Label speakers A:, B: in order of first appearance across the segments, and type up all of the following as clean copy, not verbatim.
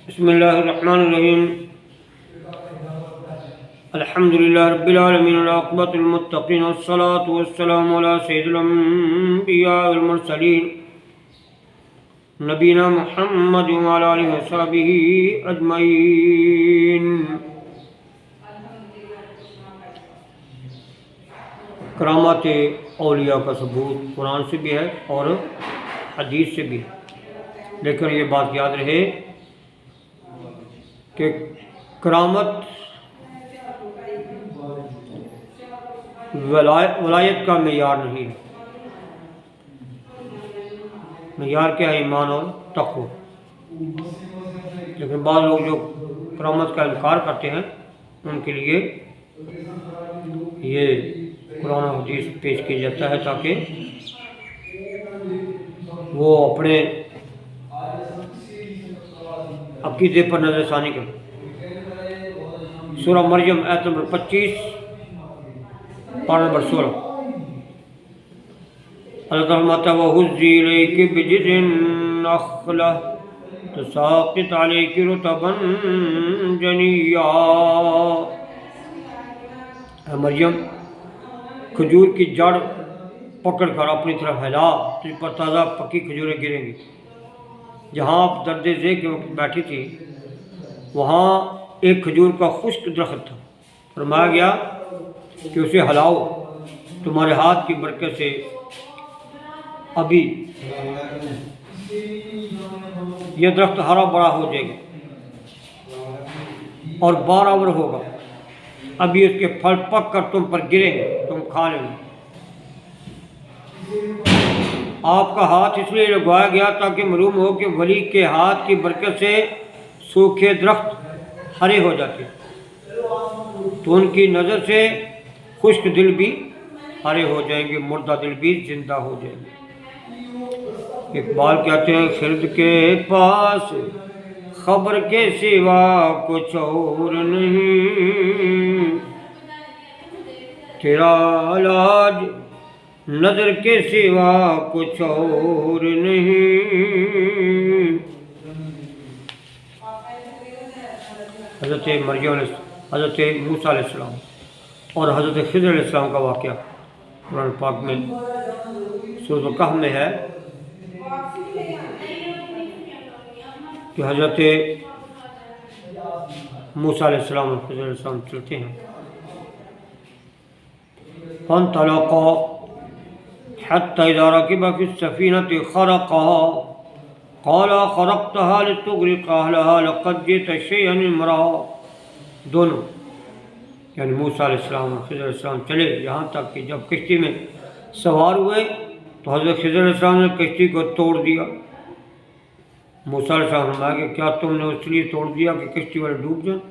A: بسم اللہ الرحمن الرحیم الحمدللہ رب العالمین والعاقبۃ للمتقین والصلاة والسلام علی سید الانبیاء والمرسلین نبینا محمد وعلی آلہ وصحبہ اجمعین۔ کرامات اولیاء کا ثبوت قرآن سے بھی ہے اور حدیث سے بھی ہے، لیکن یہ بات یاد رہے کہ کرامت ولایت کا معیار نہیں ہے۔ معیار کیا ہے؟ ایمان اور تقوی۔ لیکن بعض لوگ جو کرامت کا انکار کرتے ہیں ان کے لیے یہ قرآن و حدیث پیش کی جاتا ہے تاکہ وہ اپنے عقیدے پر نظر ثانی کریں۔ سورہ مریم آیت نمبر 25 پارہ نمبر 16۔ اللہ فرماتا ہے وَهُزِّي إِلَيْكِ بِجِذْعِ النَّخْلَةِ تُسَاقِطْ عَلَيْكِ رُطَبًا جَنِيًّا۔ اے مریم، کھجور کی جڑ پکڑ کر اپنی طرف ہلا، تجھ پر تازہ پکی کھجوریں گریں گی۔ جہاں آپ درد ذیل کے وقت بیٹھی تھی وہاں ایک کھجور کا خشک درخت تھا۔ فرمایا گیا کہ اسے ہلاؤ، تمہارے ہاتھ کی برکت سے ابھی یہ درخت ہرا بڑا ہو جائے گا اور بارآور ہوگا، ابھی اس کے پھل پک کر تم پر گریں گے، تم کھا لیں گے۔ آپ کا ہاتھ اس لیے لگوایا گیا تاکہ معلوم ہو کہ ولی کے ہاتھ کی برکت سے سوکھے درخت ہرے ہو جاتے، تو ان کی نظر سے خشک دل بھی ہرے ہو جائیں گے، مردہ دل بھی زندہ ہو جائیں گے۔ اقبال کہتے ہیں خرد کے پاس خبر کے سوا کچھ اور نہیں، تیرا علاج نظر کے سوا کچھ اور نہیں۔ حضرت مریم حضرت موسیٰ علیہ السلام اور حضرت خضر علیہ السلام کا واقعہ قرآن پاک میں سورۃ الکہف میں ہے کہ حضرت موسیٰ علیہ السلام اور خضر علیہ السلام چلتے ہیں۔ فانطلقا حتى إذا ركب في السفينة خرقها قال خرقتها لتغرق أهلها لقد جئت شيئا إمرا۔ دونوں یعنی موسیٰ علیہ السلام اور خضر علیہ السلام چلے یہاں تک کہ جب کشتی میں سوار ہوئے تو حضرت خضر علیہ السلام نے کشتی کو توڑ دیا۔ موسیٰ علیہ السلام نے فرمایا کہ کیا تم نے اس لیے توڑ دیا کہ کشتی والے ڈوب جائیں؟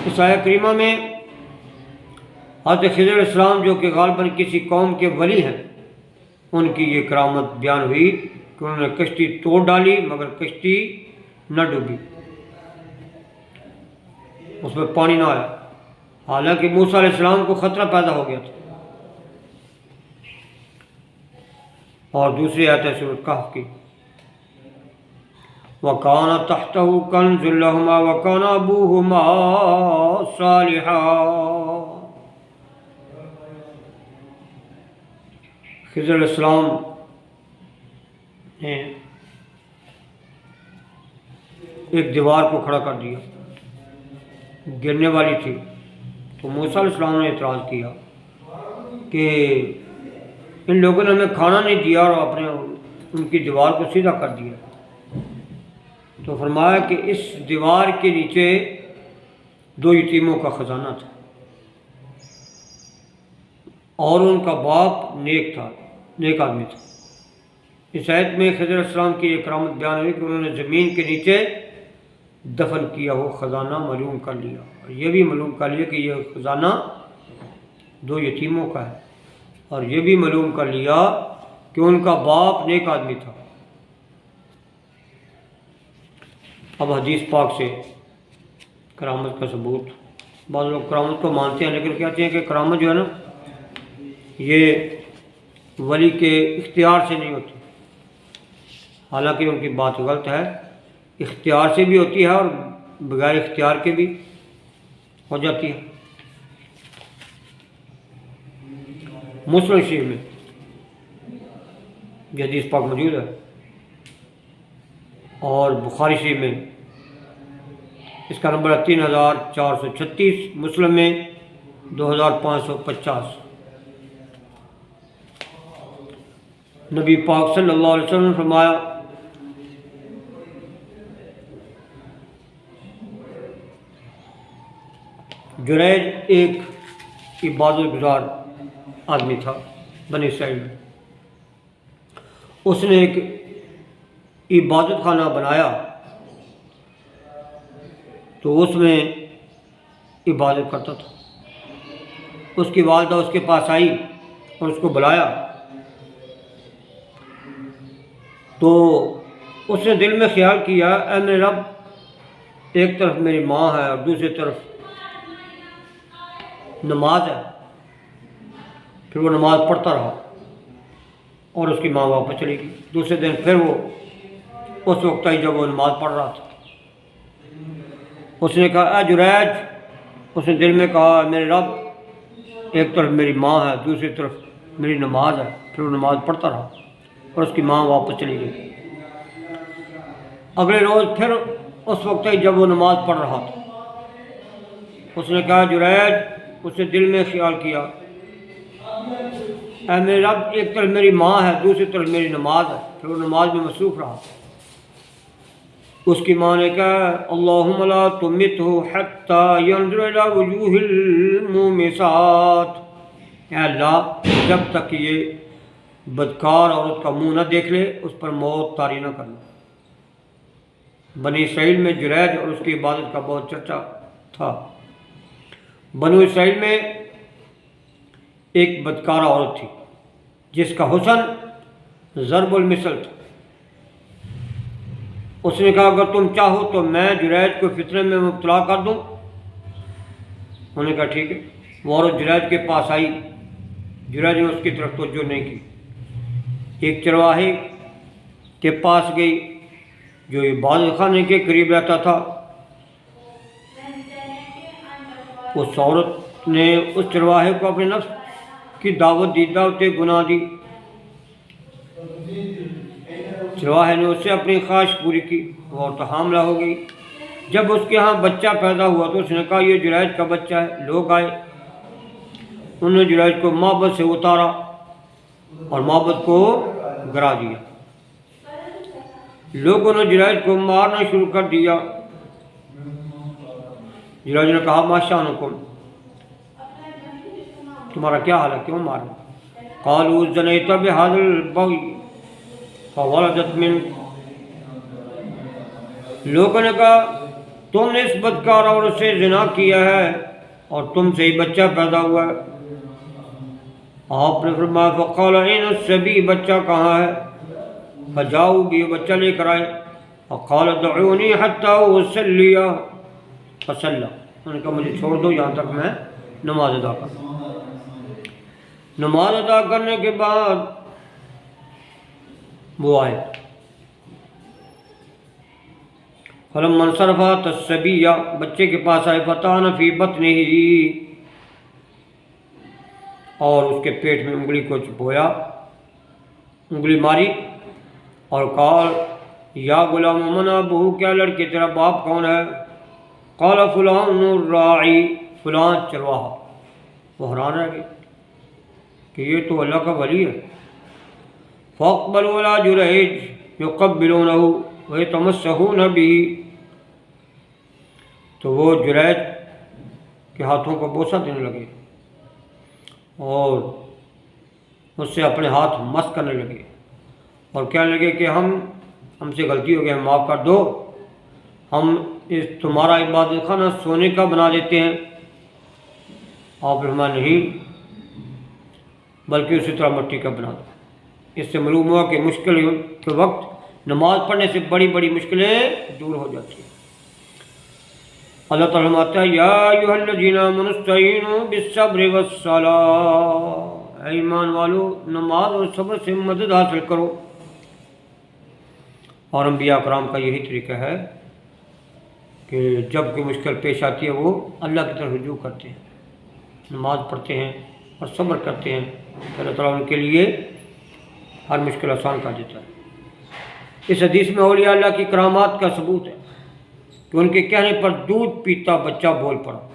A: اس آیت کریمہ میں حضرت خضر علیہ السلام جو کہ غالباً کسی قوم کے ولی ہیں، ان کی یہ کرامت بیان ہوئی کہ انہوں نے کشتی توڑ ڈالی مگر کشتی نہ ڈوبی، اس میں پانی نہ آیا، حالانکہ موسیٰ علیہ السلام کو خطرہ پیدا ہو گیا تھا۔ اور دوسری آیت ہے سورۃ کہف کی، وَكَانَ تَحْتَهُ كَنْزٌ لَهُمَا وَكَانَ أَبُوهُمَا صَالِحًا۔ خضر علیہ السلام نے ایک دیوار کو کھڑا کر دیا، گرنے والی تھی، تو موسیٰ علیہ السلام نے اعتراض کیا کہ ان لوگوں نے ہمیں کھانا نہیں دیا اور اپنے ان کی دیوار کو سیدھا کر دیا۔ تو فرمایا کہ اس دیوار کے نیچے 2 یتیموں کا خزانہ تھا اور ان کا باپ نیک تھا، نیک آدمی تھا۔ اس آیت میں خضر علیہ السلام کی یہ کرامت بیان ہوئی کہ انہوں نے زمین کے نیچے دفن کیا وہ خزانہ معلوم کر لیا، اور یہ بھی معلوم کر لیا کہ یہ خزانہ 2 یتیموں کا ہے، اور یہ بھی معلوم کر لیا کہ ان کا باپ نیک آدمی تھا۔ اب حدیث پاک سے کرامت کا ثبوت، بعض لوگ کرامت کو مانتے ہیں لیکن کہتے ہیں کہ کرامت جو ہے نا یہ ولی کے اختیار سے نہیں ہوتی، حالانکہ ان کی بات غلط ہے۔ اختیار سے بھی ہوتی ہے اور بغیر اختیار کے بھی ہو جاتی ہے۔ مسلم شریف میں یہ حدیث پاک موجود ہے، اور بخاری شریف میں اس کا نمبر ہے 3436، مسلم میں 2550۔ نبی پاک صلی اللہ علیہ وسلم نے فرمایا جریج ایک عبادت گزار آدمی تھا بنی اسرائیل میں۔ اس نے ایک عبادت خانہ بنایا تو اس میں عبادت کرتا تھا۔ اس کی والدہ اس کے پاس آئی اور اس کو بلایا تو اس نے دل میں خیال کیا، اے میرے رب، ایک طرف میری ماں ہے اور دوسری طرف نماز ہے۔ پھر وہ نماز پڑھتا رہا اور اس کی ماں واپس چلی گئی۔ دوسرے دن پھر وہ اس وقت آئی جب وہ نماز پڑھ رہا تھا۔ اس نے کہا، اے جریج، اس نے دل میں کہا، میرے رب، ایک طرف میری ماں ہے دوسری طرف میری نماز ہے۔ پھر وہ نماز پڑھتا رہا اور اس کی ماں واپس چلی گئی۔ اگلے روز پھر اس وقت آئی جب وہ نماز پڑھ رہا تھا۔ اس نے کہا، جریج، اس نے دل میں خیال کیا، اے میرے رب، ایک طرف میری ماں ہے دوسری طرف میری نماز ہے۔ پھر وہ نماز میں مصروف رہا۔ اس کی ماں نے کہا، اللہم لا تمتہ حتی ینظر الی وجوہ المومسات، اے اللہ، جب تک یہ بدکار عورت کا منہ نہ دیکھ لے اس پر موت طاری نہ کرنا۔ بنی اسرائیل میں جریج اور اس کی عبادت کا بہت چرچا تھا۔ بنو اسرائیل میں ایک بدکارہ عورت تھی جس کا حسن ضرب المثل تھا۔ اس نے کہا، اگر تم چاہو تو میں جریج کو فتنے میں مبتلا کر دوں۔ انہوں نے کہا، ٹھیک ہے۔ وہ عورت جریج کے پاس آئی، جریج نے اس کی طرف توجہ نہیں کی۔ ایک چرواہے کے پاس گئی جو عبادت خانے کے قریب رہتا تھا۔ اس عورت نے اس چرواہے کو اپنے نفس کی دعوت دی، دعوت گناہ دی۔ چرواہے نے اس سے اپنی خواہش پوری کی، وہ عورت حاملہ ہو گئی۔ جب اس کے ہاں بچہ پیدا ہوا تو اس نے کہا، یہ جریج کا بچہ ہے۔ لوگ آئے، انہوں نے جریج کو معبد سے اتارا اور معبد کو گرا دیا۔ لوگوں نے جریج کو مارنا شروع کر دیا۔ جریج نے کہا، ما شأنکم، تمہارا کیا حال ہے، کیوں مارا؟ قالوا زنیت بہذا البغی فولدت منک، لوگوں نے کہا، تم نے اس بدکار عورت سے زنا کیا ہے اور تم سے ہی بچہ پیدا ہوا ہے۔ آپ نے فرمایا، فقال این الصبی، بچہ کہاں ہے؟ فجاؤ بھی، بچہ لے کر آئے۔ فقال دعونی حتی اصلی فصلی، انہوں نے کہا، مجھے چھوڑ دو یہاں تک میں نماز ادا کروں۔ نماز ادا کرنے کے بعد وہ آئے۔ فلما انصرفت الصبیہ، بچے کے پاس آئے، فطعن فی بطنہ، اور اس کے پیٹ میں انگلی کو چبویا، انگلی ماری اور کہا، یا غلام من ابوہ، کیا لڑکے تیرا باپ کون ہے؟ قال فلان الراعی، فلان چرواہا۔ وہ حیران رہ گئے کہ یہ تو اللہ کا ولی ہے۔ فاقبلوا علی جریج یقبلونہ ویتمسحون بہ، تو وہ جریج کے ہاتھوں کو بوسہ دینے لگے اور اس سے اپنے ہاتھ مس کرنے لگے اور کہنے لگے کہ ہم سے غلطی ہو گئی، ہم معاف کر دو، ہم اس تمہارا عبادت خانہ سونے کا بنا دیتے ہیں۔ آپ نے فرمایا، نہیں، بلکہ اسی طرح مٹی کا بنا دو۔ اس سے معلوم ہوا کہ مشکل کے وقت نماز پڑھنے سے بڑی بڑی مشکلیں دور ہو جاتی ہیں۔ اللہ تعالیٰ فرماتا ہے، یا ایھا الذین آمنوا استعینوا بالصبر والصلاۃ، اے ایمان والو، نماز اور صبر سے مدد حاصل کرو۔ اور انبیاء کرام کا یہی طریقہ ہے کہ جب کوئی مشکل پیش آتی ہے وہ اللہ کی طرف رجوع کرتے ہیں، نماز پڑھتے ہیں اور صبر کرتے ہیں کہ اللہ تعالیٰ ان کے لیے ہر مشکل آسان کر دیتا ہے۔ اس حدیث میں اولیاء اللہ کی کرامات کا ثبوت ہے کہ ان کے کہنے پر دودھ پیتا بچہ بول پڑا۔